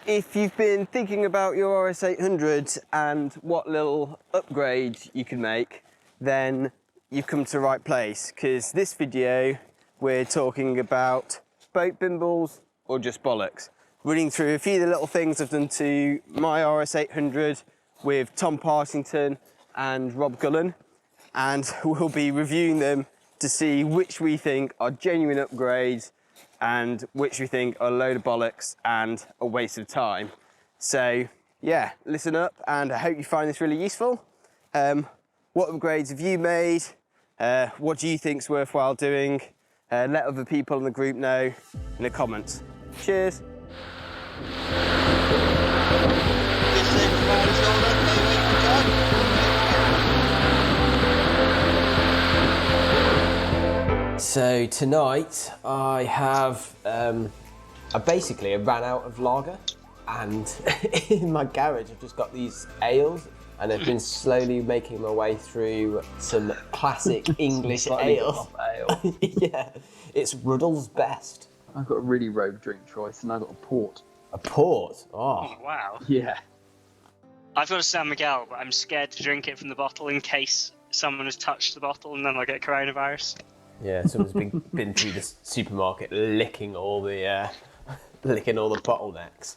if you've been thinking about your RS800 and what little upgrade you can make, then you've come to the right place, because this video we're talking about boat bimbles or just bollocks. Running through a few of the little things I've done to my RS800 with Tom Parsington and Rob Gullen, and we'll be reviewing them to see which we think are genuine upgrades and which we think are a load of bollocks and a waste of time. So yeah, listen up, and I hope you find this really useful. What upgrades have you made? What do you think's worthwhile doing? Let other people in the group know in the comments. Cheers. So tonight I have, I ran out of lager, and in my garage I've just got these ales, and I've been slowly making my way through some classic English ale. Yeah, it's Ruddle's Best. I've got a really rogue drink choice, and I've got a port. A port? Oh, wow. Yeah. I've got a San Miguel, but I'm scared to drink it from the bottle in case someone has touched the bottle and then I'll get coronavirus. Yeah, someone's been through the supermarket licking all the bottlenecks.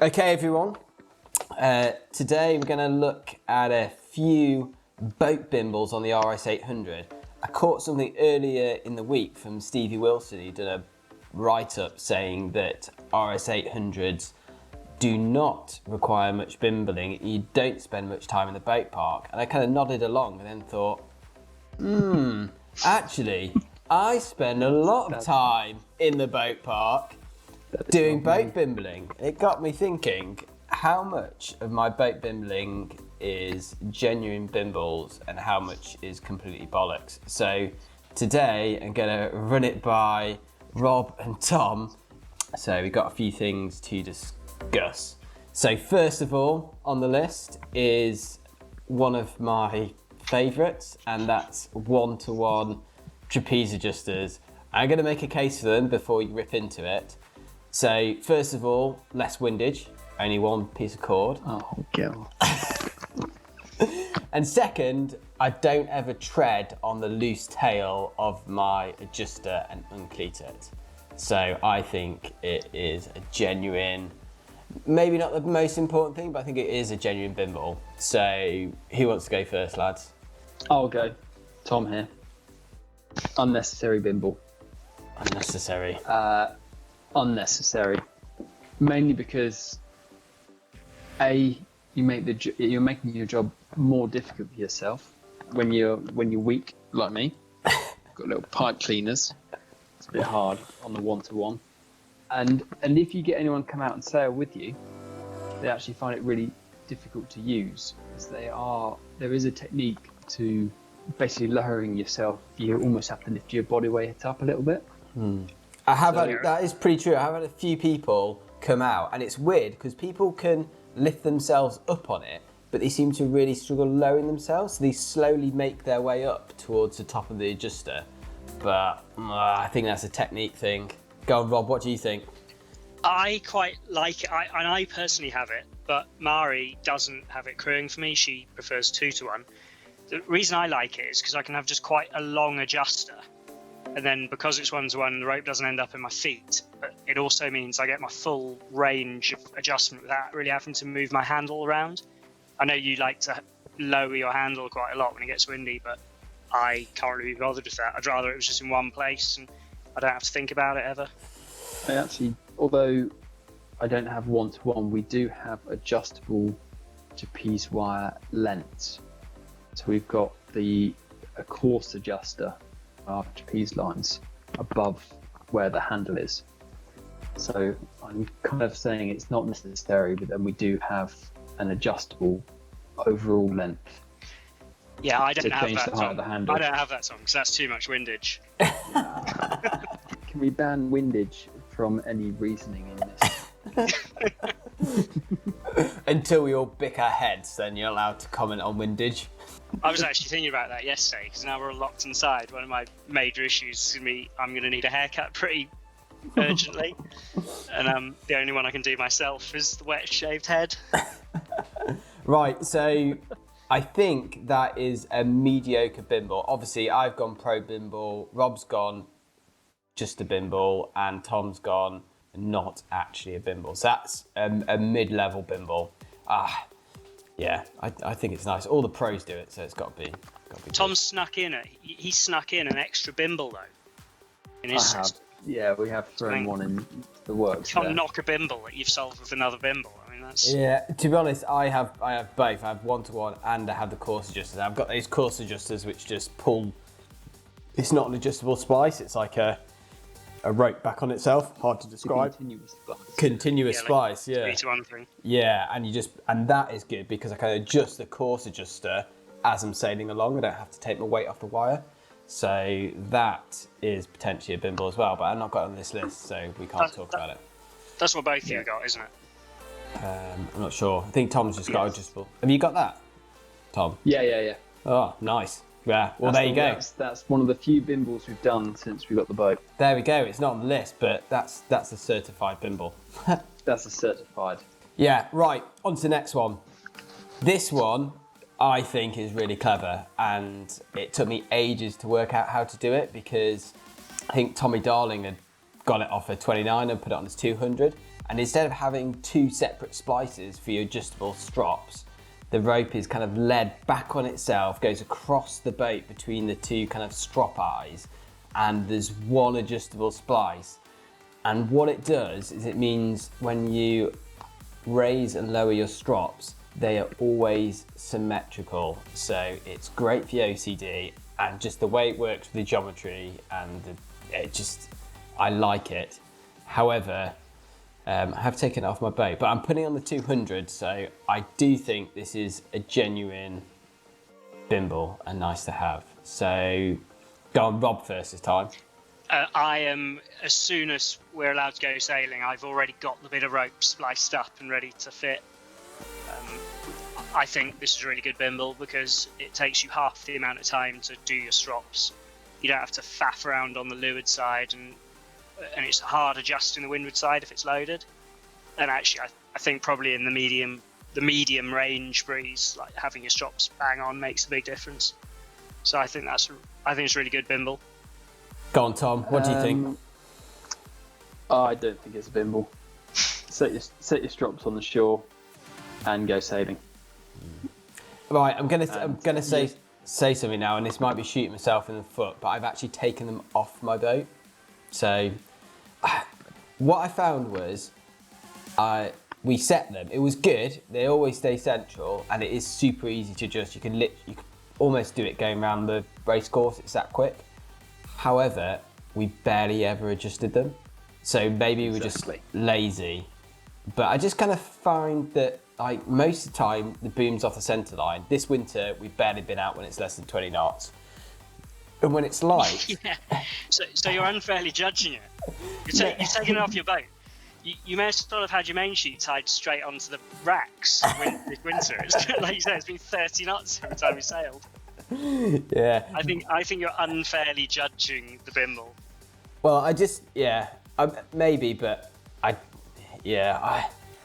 Okay, everyone. Today we're going to look at a few boat bimbles on the RS800. I caught something earlier in the week from Stevie Wilson. He'd done a write-up saying that RS800s do not require much bimbling. You don't spend much time in the boat park. And I kind of nodded along and then thought, actually, I spend a lot of time in the boat park doing boat bimbling. It got me thinking, how much of my boat bimbling is genuine bimbles and how much is completely bollocks? So today I'm gonna run it by Rob and Tom. So we've got a few things to discuss. So first of all on the list is one of my favourites, and that's one-to-one trapeze adjusters. I'm going to make a case for them before you rip into it. So first of all, less windage, only one piece of cord. Oh, God. And second, I don't ever tread on the loose tail of my adjuster and uncleat it. So I think it is a genuine, maybe not the most important thing, but I think it is a genuine bimble. So who wants to go first, lads? I'll go. Tom here. Unnecessary bimble. Unnecessary. Unnecessary. Mainly because you're making your job more difficult for yourself when you're weak like me. Got little pipe cleaners. It's a bit hard on the one-to-one. And if you get anyone come out and sail with you, they actually find it really difficult to use, because there is a technique to basically lowering yourself. You almost have to lift your body weight up a little bit. That is pretty true. I have had a few people come out, and it's weird because people can lift themselves up on it, but they seem to really struggle lowering themselves, so they slowly make their way up towards the top of the adjuster. But I think that's a technique thing. Go on, Rob, what do you think? I quite like it, and I personally have it, but Mari doesn't have it crewing for me. She prefers 2-to-1. The reason I like it is because I can have just quite a long adjuster, and then because it's 1-to-1, the rope doesn't end up in my feet, but it also means I get my full range of adjustment without really having to move my handle around. I know you like to lower your handle quite a lot when it gets windy, but I can't really be bothered with that. I'd rather it was just in one place and I don't have to think about it ever. Actually, although I don't have one-to-one, we do have adjustable trapeze wire lengths. So we've got a coarse adjuster, our trapeze lines, above where the handle is. So I'm kind of saying it's not necessary, but then we do have an adjustable overall length. Yeah, I don't have change that, the height of the handle. I don't have that song because that's too much windage. Can we ban windage from any reasoning in this? Until we all bick our heads, then you're allowed to comment on windage. I was actually thinking about that yesterday because now we're all locked inside. One of my major issues is going to be I'm going to need a haircut pretty urgently, and the only one I can do myself is the wet shaved head. Right, so I think that is a mediocre Bimble. Obviously, I've gone pro Bimble, Rob's gone just a Bimble, and Tom's gone not actually a Bimble. So that's a mid-level Bimble. Yeah, I think it's nice. All the pros do it, so it's got to be. Tom snuck in he snuck in an extra Bimble though. In his system. Yeah, we have thrown one in the works. You can't knock a Bimble that you've solved with another Bimble. I mean, that's... Yeah, to be honest, I have both. I have one-to-one and I have the coarse adjusters. I've got those coarse adjusters which just pull. It's not an adjustable splice. It's like a rope back on itself. Hard to describe. Continuous splice. Yeah. 3-to-1 thing. Yeah, and that is good because I can adjust the coarse adjuster as I'm sailing along. I don't have to take my weight off the wire. So that is potentially a Bimble as well, but I've not got it on this list, so we can't talk about it. That's what both of you got, isn't it? I'm not sure. I think Tom's just got adjustable. Have you got that, Tom? Yeah. Oh, nice. Yeah, well, there you go. That's one of the few Bimbles we've done since we got the boat. There we go. It's not on the list, but that's a certified Bimble. That's a certified. Yeah, right. On to the next one. This one, I think, is really clever, and it took me ages to work out how to do it because I think Tommy Darling had got it off a 29 and put it on his 200, and instead of having two separate splices for your adjustable strops, the rope is kind of led back on itself, goes across the boat between the two kind of strop eyes, and there's one adjustable splice. And what it does is it means when you raise and lower your strops, they are always symmetrical. So it's great for the OCD, and just the way it works with the geometry, and I like it. However, I have taken it off my boat, but I'm putting it on the 200, so I do think this is a genuine Bimble and nice to have. So go on, Rob first this time. I am, as soon as we're allowed to go sailing, I've already got the bit of rope spliced up and ready to fit. I think this is a really good Bimble because it takes you half the amount of time to do your strops. You don't have to faff around on the leeward side, and it's hard adjusting the windward side if it's loaded. And actually, I think probably in the medium range breeze, like having your strops bang on makes a big difference. So I think it's a really good Bimble. Go on, Tom. What do you think? I don't think it's a Bimble. Set your strops on the shore and go sailing. Right, I'm gonna say something now, and this might be shooting myself in the foot, but I've actually taken them off my boat. So what I found was we set them. It was good. They always stay central, and it is super easy to adjust. You can almost do it going around the race course. It's that quick. However, we barely ever adjusted them. So maybe we're just lazy. But I just kind of find that like most of the time the boom's off the centre line. This winter we've barely been out when it's less than 20 knots. And when it's light... Yeah. So you're unfairly judging it. You're taking it off your boat. You may as well have had your main sheet tied straight onto the racks this winter. Like you said, it's been 30 knots every time we sailed. Yeah. I think you're unfairly judging the Bimble. Well, maybe, but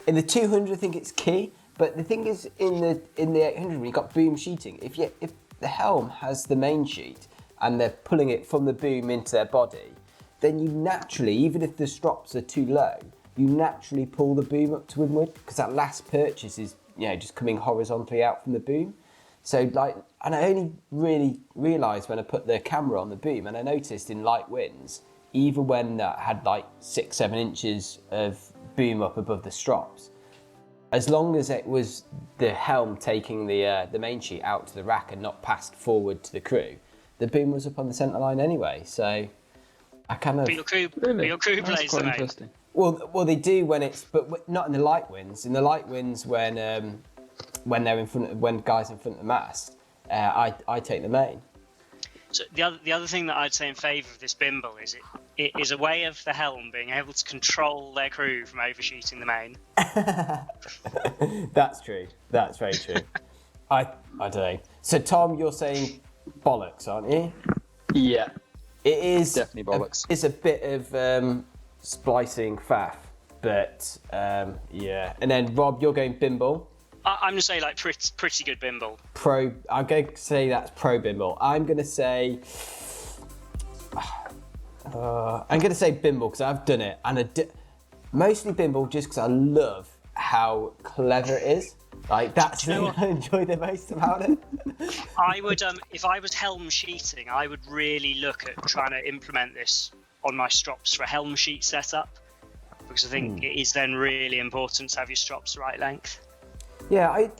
in the 200 I think it's key. But the thing is, in the 800 when you've got boom sheeting, if the helm has the main sheet and they're pulling it from the boom into their body, then you naturally, even if the strops are too low, you naturally pull the boom up to windward because that last purchase is just coming horizontally out from the boom. So and I only really realised when I put the camera on the boom, and I noticed in light winds, even when that had 6-7 inches of boom up above the strops, as long as it was the helm taking the main sheet out to the rack and not passed forward to the crew, the boom was up on the centre line anyway. So I kind of. But your crew plays the main. Well, they do but not in the light winds. In the light winds, when they're when guys in front of the mast, I take the main. So the other thing that I'd say in favour of this Bimble is it is a way of the helm being able to control their crew from overshooting the main. That's true. That's very true. I don't know. So Tom, you're saying bollocks, aren't you? Yeah. It is definitely bollocks. It's a bit of splicing faff, but yeah. And then Rob, you're going Bimble. I'm gonna say like pretty good Bimble. I'm going to say that's pro Bimble. I'm going to say Bimble because I've done it, and mostly Bimble just because I love how clever it is. Like that's the thing I enjoy the most about it. I would, if I was helm sheeting, I would really look at trying to implement this on my strops for a helm sheet setup, because I think it is then really important to have your strops the right length. Yeah, I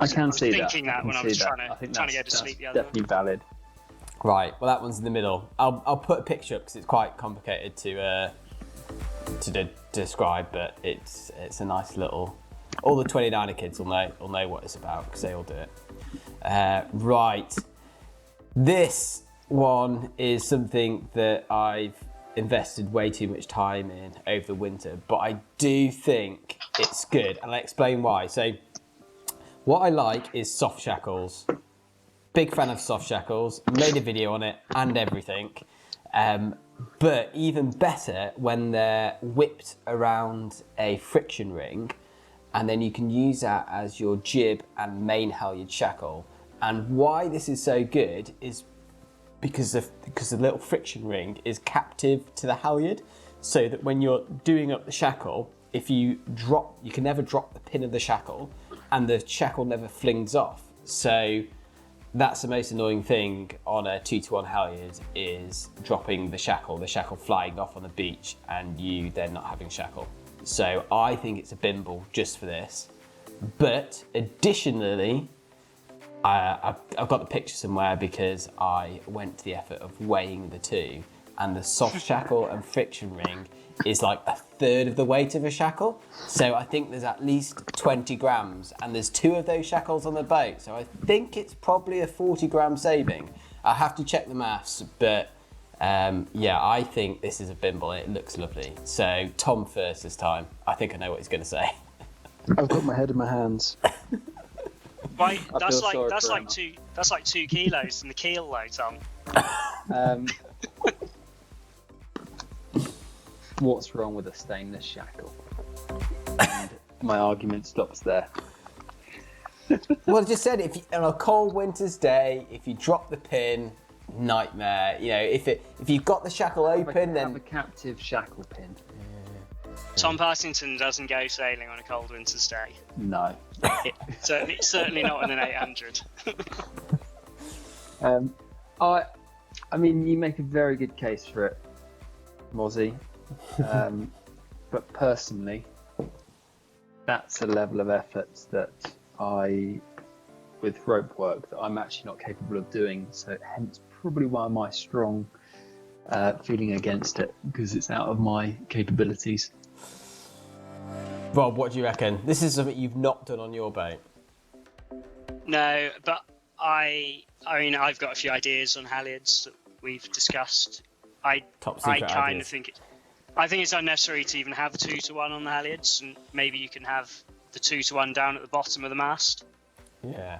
can see that. Thinking that when I was trying to go to sleep the other definitely one. valid. Right, well that one's in the middle. I'll put a picture up because it's quite complicated to describe, but it's a nice little. All the 29er kids will know what it's about because they all do it. Right, this one is something that I've invested way too much time in over the winter, but I do think it's good, and I'll explain why. So, what I like is soft shackles. Big fan of soft shackles. Made a video on it and everything. But even better when they're whipped around a friction ring, and then you can use that as your jib and main halyard shackle. And why this is so good is because the little friction ring is captive to the halyard, so that when you're doing up the shackle, if you drop, you can never drop the pin of the shackle, and the shackle never flings off. So that's the most annoying thing on a 2-to-1 halyard, is dropping the shackle flying off on the beach, and you then not having shackle. So I think it's a Bimble just for this. But additionally, I've got the picture somewhere because I went to the effort of weighing the two, and the soft shackle and friction ring is like a third of the weight of a shackle. So I think there's at least 20 grams, and there's 2 of those shackles on the boat. So I think it's probably a 40-gram saving. I have to check the maths, but yeah, I think this is a Bimble and it looks lovely. So Tom first this time. I think I know what he's going to say. I've got my head in my hands. Right, that's like 2 kilos in the keel though, Tom. What's wrong with a stainless shackle? And my argument stops there. Well, I just said, if you, on a cold winter's day, if you drop the pin, nightmare. You know, if you've got the shackle open, then have a captive shackle pin. Tom Partington doesn't go sailing on a cold winter's day. No. Certainly not in an 800. I mean, you make a very good case for it, Mozzy. But personally, that's a level of effort that with rope work, that I'm actually not capable of doing. So hence probably why my strong feeling against it, because it's out of my capabilities. Rob, what do you reckon? This is something you've not done on your boat. No, but I mean, I've got a few ideas on halyards that we've discussed. I kind of think it's unnecessary to even have a 2-to-1 on the halyards, and maybe you can have the 2-to-1 down at the bottom of the mast. Yeah.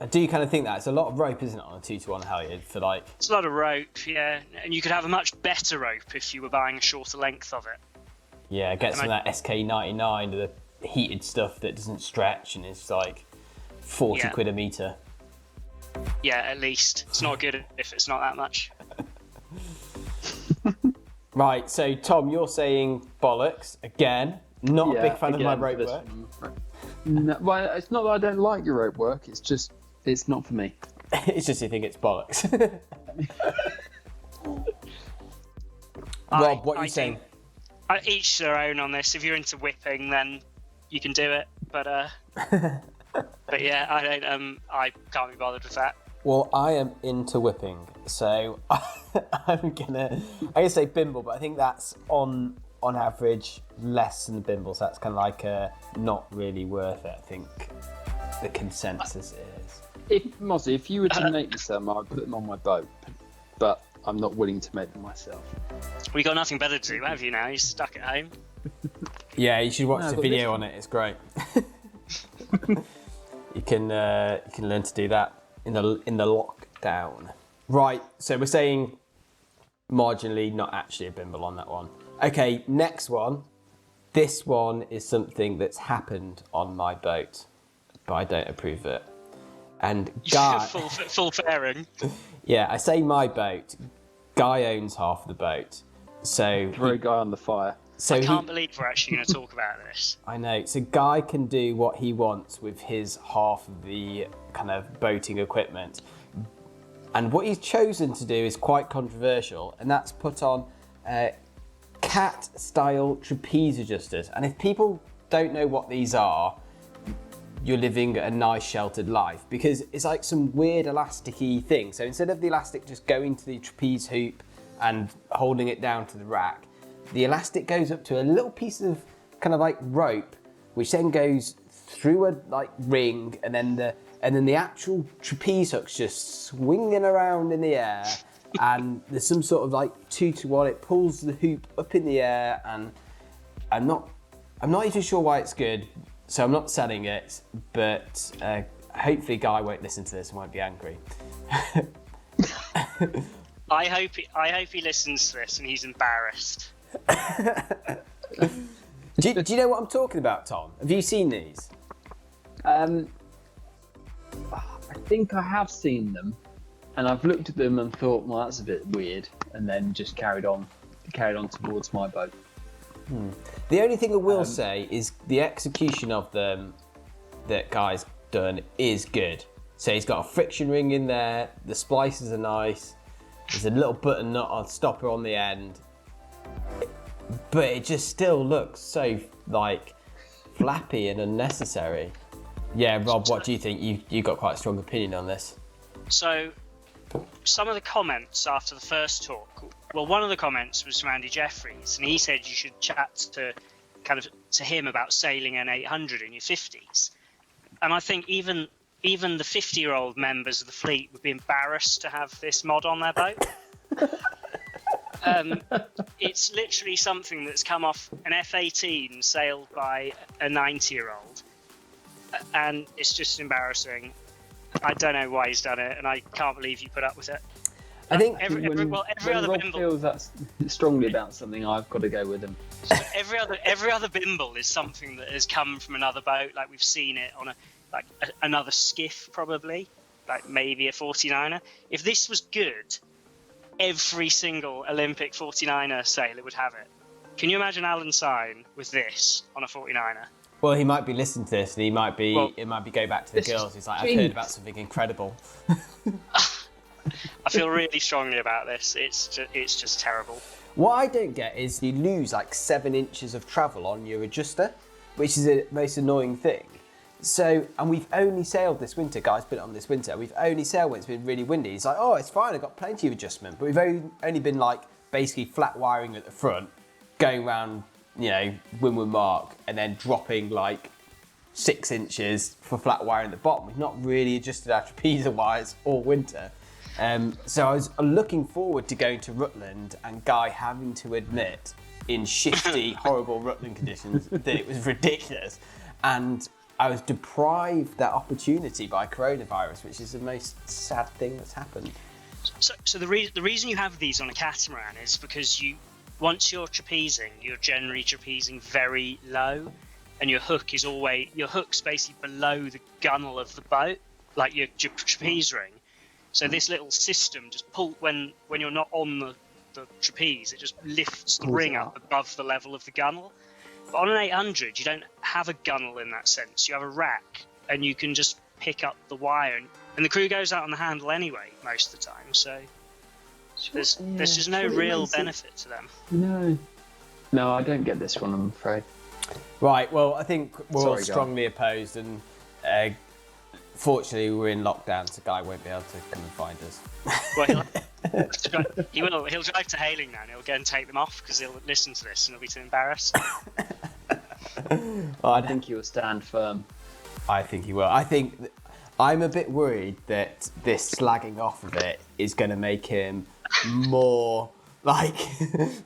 I do kind of think that. It's a lot of rope, isn't it, on a 2-to-1 halyard for like... It's a lot of rope, yeah. And you could have a much better rope if you were buying a shorter length of it. Yeah, get some of that SK99, the heated stuff that doesn't stretch and is like 40 quid a metre. Yeah, at least. It's not good if it's not that much. Right, so Tom, you're saying bollocks again. Not a big fan of my rope work. No, well, it's not that I don't like your rope work. It's just it's not for me. It's just you think it's bollocks. Rob, what are you saying? Each their own on this. If you're into whipping, then you can do it. But yeah, I don't. I can't be bothered with that. Well, I am into whipping, so I'm gonna say Bimble, but I think that's on average less than the Bimble, so that's kind of like not really worth it. I think the consensus is. Mozzy, if you were to make them, I'd put them on my boat, but I'm not willing to make them myself. We got nothing better to do, have you? Now you're stuck at home. Yeah, you should watch the video on it. It's great. You can learn to do that in the lockdown. Right, so we're saying marginally, not actually a Bimble on that one. Okay, next one. This one is something that's happened on my boat, but I don't approve of it. And Guy... full fairing. Yeah, I say my boat. Guy owns half of the boat. So... Throw Guy on the fire. So I can't believe we're actually going to talk about this. I know. So Guy can do what he wants with his half of the kind of boating equipment. And what he's chosen to do is quite controversial, and that's put on cat-style trapeze adjusters. And if people don't know what these are, you're living a nice sheltered life, because it's like some weird elasticy thing. So instead of the elastic just going to the trapeze hoop and holding it down to the rack, the elastic goes up to a little piece of kind of like rope, which then goes through a like ring, and then the actual trapeze hook's just swinging around in the air, and there's some sort of like 2-to-1. It pulls the hoop up in the air, and I'm not even sure why it's good, so I'm not selling it. But hopefully, Guy won't listen to this and won't be angry. I hope he listens to this and he's embarrassed. Do you know what I'm talking about, Tom? Have you seen these? I think I have seen them, and I've looked at them and thought, well, that's a bit weird, and then just carried on towards my boat. The only thing I will say is the execution of them that Guy's done is good. So he's got a friction ring in there, the splices are nice, there's a little button nut on stopper on the end, but it just still looks so like flappy and unnecessary. Yeah, Rob, what do you think? You got quite a strong opinion on this. So, some of the comments after the first talk, well, one of the comments was from Andy Jeffries, and he said you should chat to him about sailing an 800 in your 50s. And I think even the 50-year-old members of the fleet would be embarrassed to have this mod on their boat. It's literally something that's come off an F-18 sailed by a 90-year-old. And it's just embarrassing. I don't know why he's done it, and I can't believe you put up with it. I think every other Rob Bimble feels that strongly about something, I've got to go with him. every other Bimble is something that has come from another boat. Like we've seen it on another skiff, probably, like maybe a 49er. If this was good, every single Olympic 49er sailor would have it. Can you imagine Alan Syme with this on a 49er? Well, he might be listening to this, and it might be go back to the girls. He's like, I've heard about something incredible. I feel really strongly about this. It's just terrible. What I don't get is you lose like 7 inches of travel on your adjuster, which is the most annoying thing. So, and we've only sailed this winter, guys, put it on this winter. We've only sailed when it's been really windy. It's like, oh, it's fine, I've got plenty of adjustment. But we've only been like basically flat wiring at the front, going around, windward mark, and then dropping like 6 inches for flat wiring at the bottom. We've not really adjusted our trapeze wires all winter. So I was looking forward to going to Rutland and Guy having to admit in shifty, horrible Rutland conditions that it was ridiculous. And I was deprived that opportunity by coronavirus, which is the most sad thing that's happened. So the reason you have these on a catamaran is because once you're trapezing, you're generally trapezing very low, and your hook's basically below the gunnel of the boat, like your trapeze ring. So this little system just when you're not on the trapeze, it just lifts the ring up above the level of the gunnel. But on an 800, you don't have a gunnel in that sense. You have a rack, and you can just pick up the wire, and the crew goes out on the handle anyway most of the time. So there's just no real benefit to them. No, I don't get this one, I'm afraid. Right, well, I think we're all Guy. strongly opposed, and fortunately we're in lockdown, so Guy won't be able to come and find us. Well, he'll drive to Hailing now, and he'll go and take them off because he'll listen to this and he'll be too embarrassed. Well, I think he will stand firm. I think he will. I'm a bit worried that this slagging off of it is going to make him more belligerent.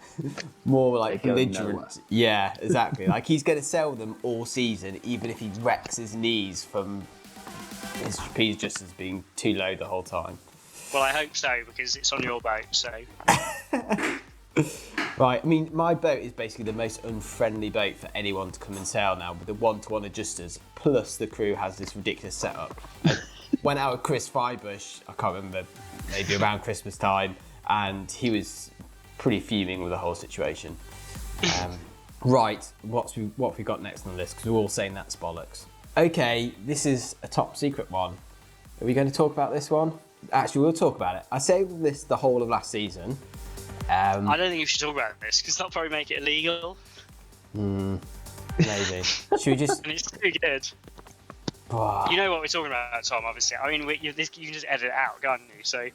Yeah, exactly. Like he's going to sell them all season, even if he wrecks his knees from his trapeze just as being too low the whole time. Well, I hope so, because it's on your boat, so... Right, I mean, my boat is basically the most unfriendly boat for anyone to come and sail now, with the one-to-one adjusters, plus the crew has this ridiculous setup. I went out with Chris Freibush, I can't remember, maybe around Christmas time, and he was pretty fuming with the whole situation. Right, what have we got next on the list? Because we're all saying that's bollocks. Okay, this is a top secret one. Are we going to talk about this one? Actually, we'll talk about it. I saved this the whole of last season. I don't think you should talk about this because that'll probably make it illegal. Maybe. Should we just... And it's too good. Oh, You know what we're talking about, Tom, obviously. I mean, you can just edit it out, can't you? So,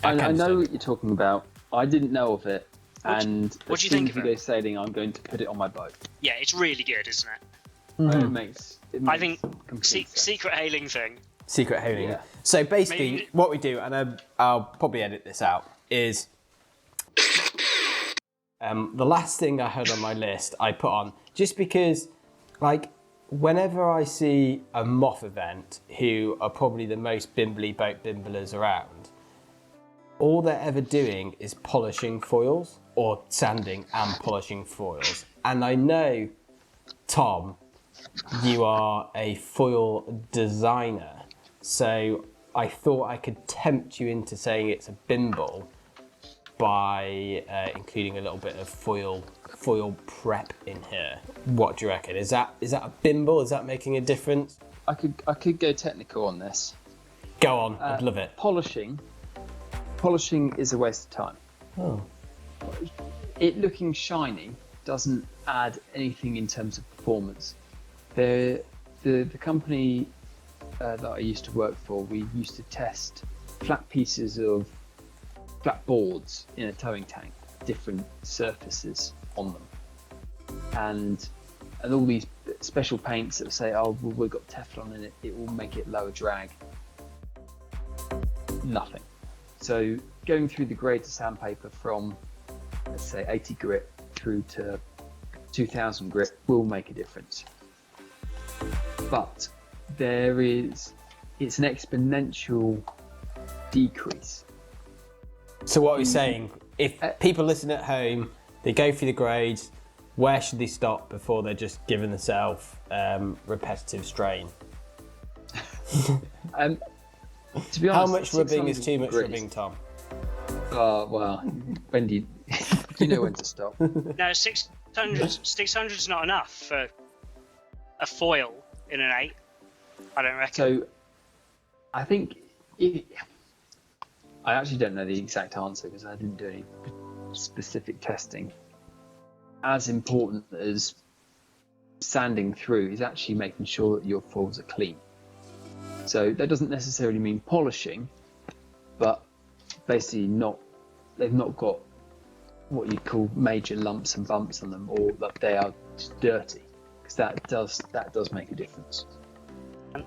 I know what you're talking about. I didn't know of it. And what do you as soon think as we of go it? sailing, I'm going to put it on my boat. yeah, it's really good, isn't it? It makes I think complete sense. secret hailing thing. secret hailing. Yeah. So basically, Maybe- what we do, and I'll probably edit this out, is the last thing I had on my list I put on, just because, like, whenever I see a moth event, who are probably the most bimbly boat bimblers around, all they're ever doing is polishing foils, or sanding and polishing foils. And I know, Tom, you are a foil designer, so I thought I could tempt you into saying it's a bimble by including a little bit of foil prep in here. What do you reckon? Is that a bimble? Is that making a difference? I could go technical on this. Go on, I'd love it. Polishing is a waste of time. Oh. It looking shiny doesn't add anything in terms of performance. The company that I used to work for, we used to test flat pieces of flat boards in a towing tank, different surfaces on them, and all these special paints that would say, oh, well, we've got Teflon in it, it will make it lower drag. Nothing. So going through the grade of sandpaper from, let's say, 80 grit through to 2000 grit will make a difference. But it's an exponential decrease. So what are we saying? If people listen at home, they go through the grades, where should they stop before they're just giving themselves repetitive strain? To be honest, How much rubbing is 600 too much grit rubbing, Tom? Well, when do you know when to stop? No, 600 is not enough for a foil in an 8. I don't reckon. So, I think I actually don't know the exact answer because I didn't do any specific testing. As important as sanding through is actually making sure that your foils are clean. So that doesn't necessarily mean polishing, but basically they've not got what you'd call major lumps and bumps on them, or that they are just dirty, because that does make a difference.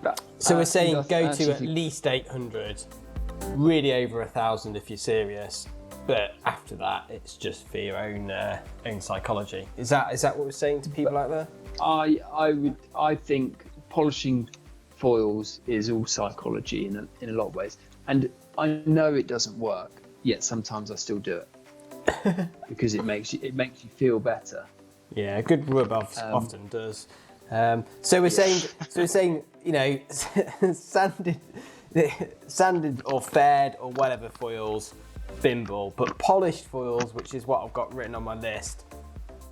But, So we're saying I go to actually at think- least 800, really over 1,000 if you're serious, but after that it's just for your own psychology. Is that what we're saying to people out there? I think polishing foils is all psychology in a lot of ways, and I know it doesn't work, yet sometimes I still do it because it makes you feel better. Yeah, a good rub often does. So we're saying, you know, sanded or faired or whatever foils, bimble, but polished foils, which is what I've got written on my list,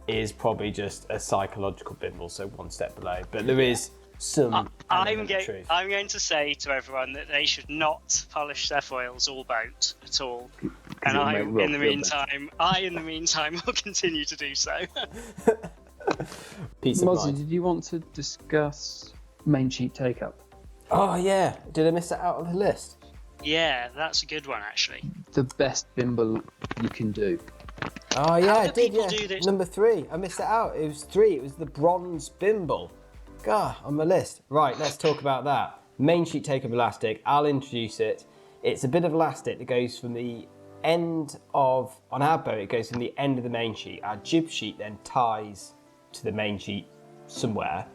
is probably just a psychological bimble, so one step below. But there is some element of truth. I'm going to say to everyone that they should not polish their foils or boat at all. And it'll I, make Rob in the feel meantime, will continue to do so. Peace of Mozzy, mind. did you want to discuss main sheet take-up? Oh yeah, did I miss that out of the list? Yeah, that's a good one, actually. The best bimble you can do. Oh yeah, How I do did. people Yeah, do this? number 3. I missed it out. It was 3. It was the bronze bimble. God, on my list. Right, let's talk about that. Main sheet take-up elastic. I'll introduce it. It's a bit of elastic that goes from the end of, on our boat, it goes from the end of the main sheet. Our jib sheet then ties to the main sheet somewhere,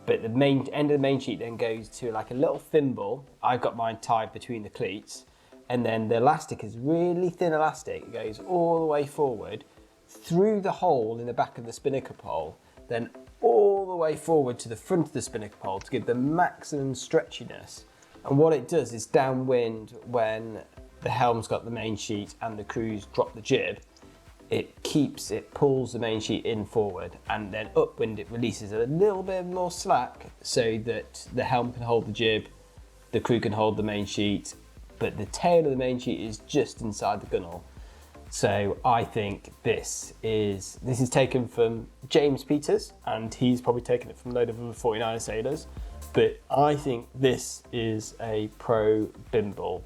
but the main end of the main sheet then goes to like a little thimble. I've got mine tied between the cleats, and then the elastic is really thin elastic. It goes all the way forward, through the hole in the back of the spinnaker pole, then all the way forward to the front of the spinnaker pole to give the maximum stretchiness. And what it does is downwind, when the helm's got the main sheet and the crew's drop the jib, it pulls the main sheet in forward, and then upwind it releases a little bit more slack so that the helm can hold the jib, the crew can hold the main sheet, but the tail of the main sheet is just inside the gunwale. So I think this is taken from James Peters, and he's probably taken it from a load of other 49er sailors, but I think this is a pro Bimble.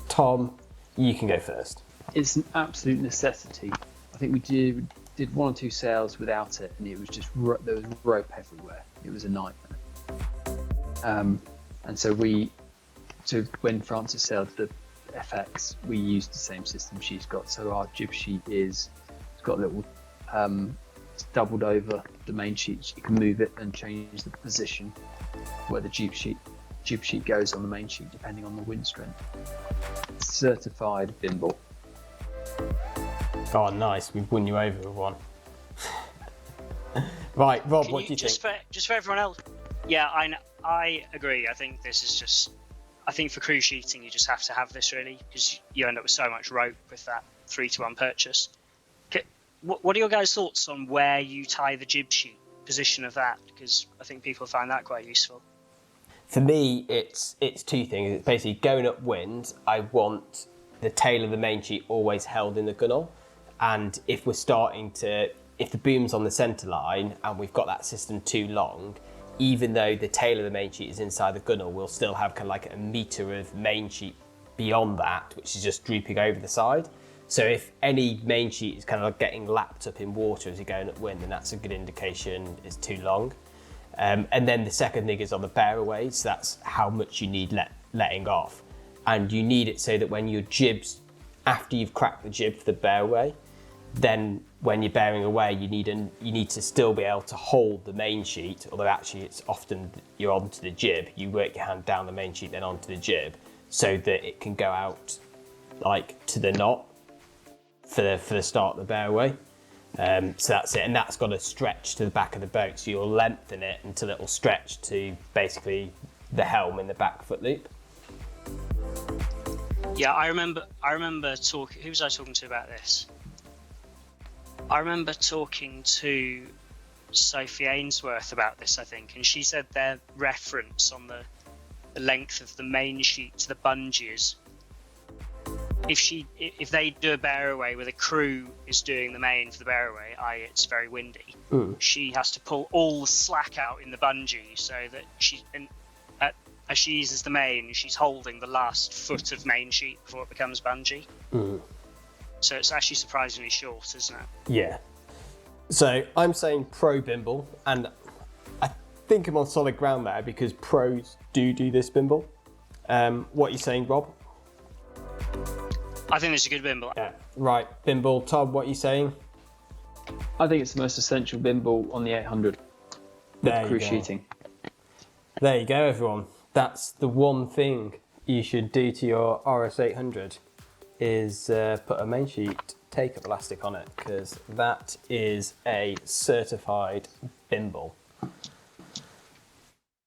Tom, you can go first. It's an absolute necessity. I think we did 1 or 2 sails without it, and it was just there was rope everywhere. It was a nightmare. And so when Frances sailed the FX, we used the same system she's got. So our jib sheet it's got a little it's doubled over the main sheet. So you can move it and change the position where the jib sheet goes on the main sheet depending on the wind strength. Certified Bimble. Oh, nice! We've won you over with one. Right, Rob, what do you think? Just for everyone else. Yeah, I agree. I think this is just. I think for crew sheeting, you just have to have this really, because you end up with so much rope with that 3-to-1 purchase. What are your guys' thoughts on where you tie the jib sheet, position of that? Because I think people find that quite useful. For me, it's 2 things. It's basically going upwind. I want the tail of the main sheet always held in the gunwale, and if the boom's on the centre line and we've got that system too long, even though the tail of the main sheet is inside the gunwale, we'll still have kind of like a metre of main sheet beyond that, which is just drooping over the side. So if any main sheet is kind of like getting lapped up in water as you're going upwind, then that's a good indication it's too long. And then the second thing is on the bearaways, so that's how much you need letting off. And you need it so that when your jibs, after you've cracked the jib for the bearaway, then when you're bearing away, you need to still be able to hold the main sheet, although actually it's often you're onto the jib, you work your hand down the main sheet then onto the jib, so that it can go out like to the knot for the start of the bearaway. So that's it, and that's got to stretch to the back of the boat, so you'll lengthen it until it will stretch to basically the helm in the back foot loop. Yeah, I remember talking. Who was I talking to about this? I remember talking to Sophie Ainsworth about this, I think, and she said their reference on the length of the main sheet to the bungees. If they do a bearaway where the crew is doing the main for the bearaway, i.e. it's very windy, she has to pull all the slack out in the bungee so that as she uses the main, she's holding the last foot of main sheet before it becomes bungee. So it's actually surprisingly short, isn't it? Yeah. So I'm saying pro Bimble, and I think I'm on solid ground there because pros do this Bimble. What are you saying, Rob? I think it's a good Bimble. Yeah. Right, Bimble. Tom, what are you saying? I think it's the most essential Bimble on the 800 with crew sheeting. There you go, everyone. That's the one thing you should do to your RS 800 is put a main sheet take-up elastic on it, because that is a certified Bimble.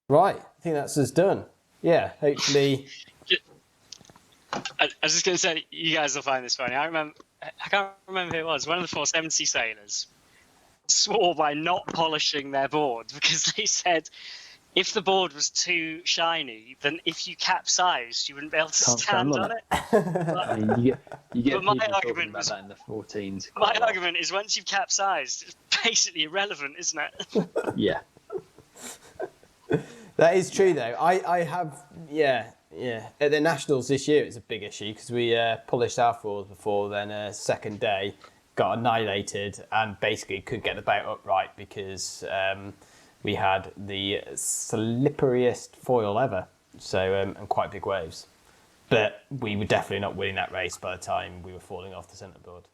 Right, I think that's us done. Yeah, hopefully. I was just going to say, you guys will find this funny. I can't remember who it was. One of the 470 sailors swore by not polishing their board because they said if the board was too shiny, then if you capsized, you wouldn't be able to stand on it. You get but my people argument talking about was, that in the 14s. My argument is once you've capsized, it's basically irrelevant, isn't it? Yeah. That is true, though. I have, yeah. At the Nationals this year, it's a big issue because we polished our floors before then. Second day, got annihilated and basically couldn't get the boat upright because we had the slipperiest foil ever. So and quite big waves, but we were definitely not winning that race by the time we were falling off the centreboard.